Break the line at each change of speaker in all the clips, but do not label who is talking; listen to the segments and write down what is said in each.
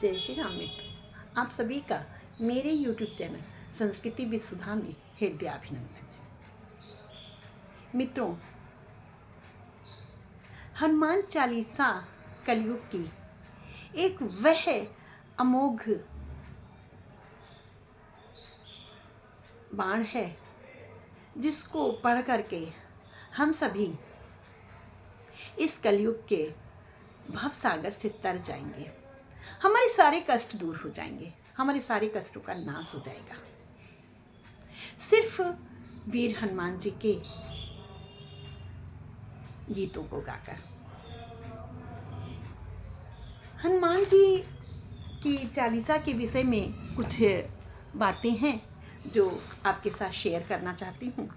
जय श्री राम मित्र, आप सभी का मेरे YouTube चैनल संस्कृति विद सुधा में हृदय अभिनंदन है। मित्रों, हनुमान चालीसा कलयुग की एक वह अमोघ बाण है जिसको पढ़ करके हम सभी इस कलयुग के भवसागर से तर जाएंगे। हमारे सारे कष्ट दूर हो जाएंगे, हमारे सारे कष्टों का नाश हो जाएगा। सिर्फ वीर हनुमान जी के गीतों को गाकर। हनुमान जी की चालीसा के विषय में कुछ बातें हैं जो आपके साथ शेयर करना चाहती हूँ।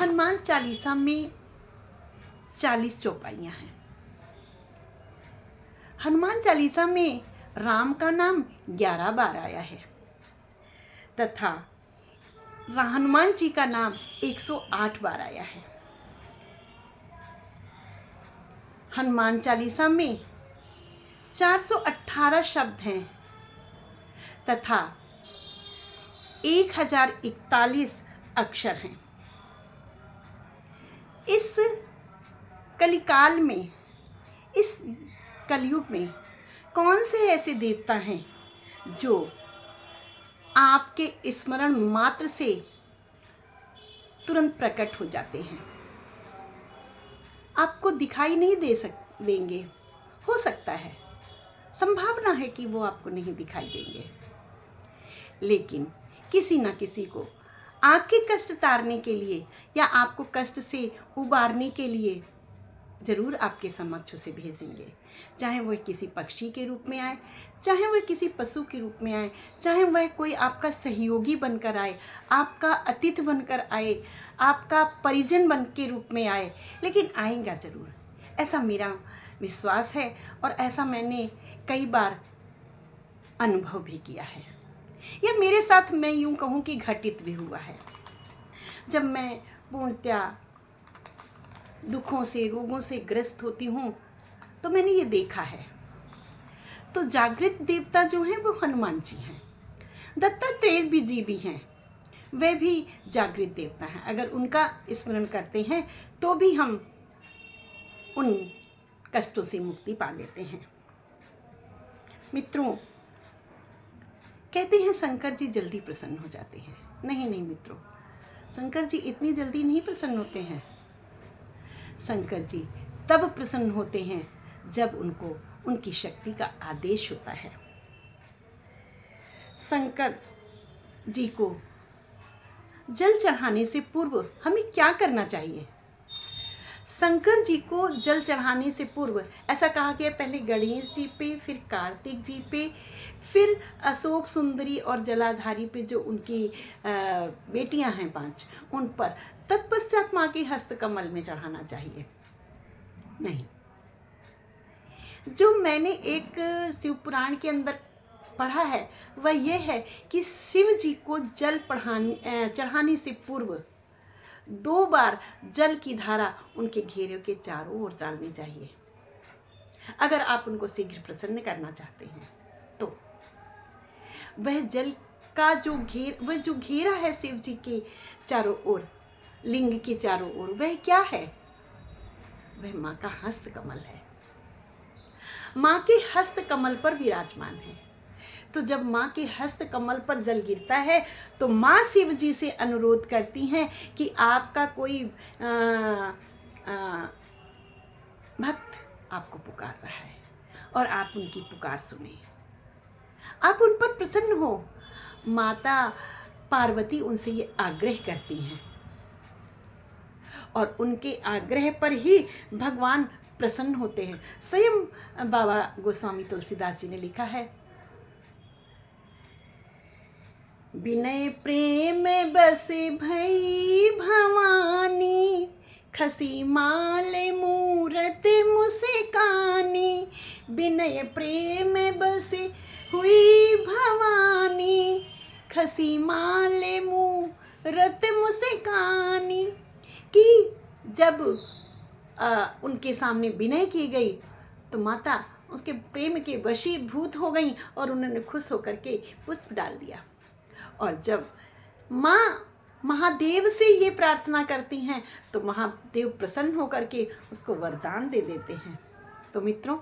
हनुमान चालीसा में 40 चौपाइयाँ हैं। हनुमान चालीसा में राम का नाम 11 बार आया है तथा हनुमान जी का नाम 108 बार आया है। हनुमान चालीसा में 418 शब्द हैं तथा 1041 अक्षर हैं। इस कलिकाल में, इस कलयुग में कौन से ऐसे देवता हैं जो आपके स्मरण मात्र से तुरंत प्रकट हो जाते हैं, आपको दिखाई नहीं देंगे। हो सकता है, संभावना है कि वो आपको नहीं दिखाई देंगे, लेकिन किसी न किसी को आपके कष्ट तारने के लिए या आपको कष्ट से उबारने के लिए जरूर आपके समक्ष उसे भेजेंगे। चाहे वह किसी पक्षी के रूप में आए, चाहे वह किसी पशु के रूप में आए, चाहे वह कोई आपका सहयोगी बनकर आए, आपका अतिथि बनकर आए, आपका परिजन बन के रूप में आए, लेकिन आएगा जरूर। ऐसा मेरा विश्वास है और ऐसा मैंने कई बार अनुभव भी किया है। यह मेरे साथ, मैं यूं कहूँ कि घटित भी हुआ है। जब मैं पूर्णतया दुखों से, रोगों से ग्रस्त होती हूँ तो मैंने ये देखा है। तो जागृत देवता जो हैं वो हनुमान जी हैं। दत्तात्रेय जी भी हैं, वे भी जागृत देवता हैं। अगर उनका स्मरण करते हैं तो भी हम उन कष्टों से मुक्ति पा लेते हैं। मित्रों, कहते हैं शंकर जी जल्दी प्रसन्न हो जाते हैं। नहीं मित्रों, शंकर जी इतनी जल्दी नहीं प्रसन्न होते हैं। शंकर जी तब प्रसन्न होते हैं जब उनको उनकी शक्ति का आदेश होता है। शंकर जी को जल चढ़ाने से पूर्व हमें क्या करना चाहिए? शंकर जी को जल चढ़ाने से पूर्व ऐसा कहा गया, पहले गणेश जी पे, फिर कार्तिक जी पे, फिर अशोक सुंदरी और जलाधारी पे जो उनकी बेटियां हैं 5, उन पर, तत्पश्चात माँ के हस्तकमल में चढ़ाना चाहिए। नहीं, जो मैंने एक शिव पुराण के अंदर पढ़ा है वह यह है कि शिव जी को जल चढ़ाने से पूर्व 2 बार जल की धारा उनके घेरे के चारों ओर डालनी चाहिए। अगर आप उनको शीघ्र प्रसन्न करना चाहते हैं तो वह जल का जो घेरा है शिव जी के चारों ओर, लिंग के चारों ओर, वह क्या है? वह माँ का हस्त कमल है। माँ के हस्त कमल पर विराजमान है। तो जब माँ के हस्त कमल पर जल गिरता है तो माँ शिव जी से अनुरोध करती हैं कि आपका कोई भक्त आपको पुकार रहा है और आप उनकी पुकार सुने, आप उन पर प्रसन्न हो। माता पार्वती उनसे ये आग्रह करती हैं और उनके आग्रह पर ही भगवान प्रसन्न होते हैं। स्वयं बाबा गोस्वामी तुलसीदास जी ने लिखा है, विनय प्रेम बसे भई भवानी, खसी माल मूरत मुस्कानी। विनय प्रेम बसे हुई भवानी, खसी माल मूरत मुस्कानी। कि जब उनके सामने विनय की गई तो माता उसके प्रेम के वशीभूत हो गईं और उन्होंने खुश होकर के पुष्प डाल दिया। और जब माँ महादेव से ये प्रार्थना करती हैं तो महादेव प्रसन्न होकर के उसको वरदान दे देते हैं। तो मित्रों,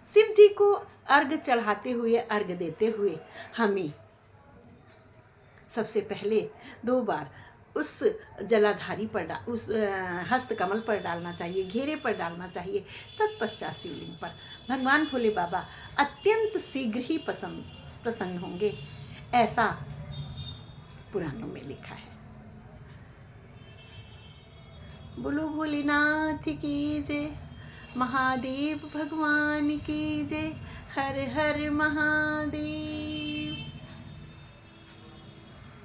शिव जी को अर्घ चढ़ाते हुए, अर्घ देते हुए हमें सबसे पहले 2 बार उस जलाधारी पर उस हस्त कमल पर डालना चाहिए, घेरे पर डालना चाहिए, तत्पश्चात शिवलिंग पर। भगवान भोले बाबा अत्यंत शीघ्र ही प्रसन्न होंगे, ऐसा पुराणों में लिखा है। बोलो भोलेनाथ की जय, महादेव भगवान की जय, हर हर महादेव।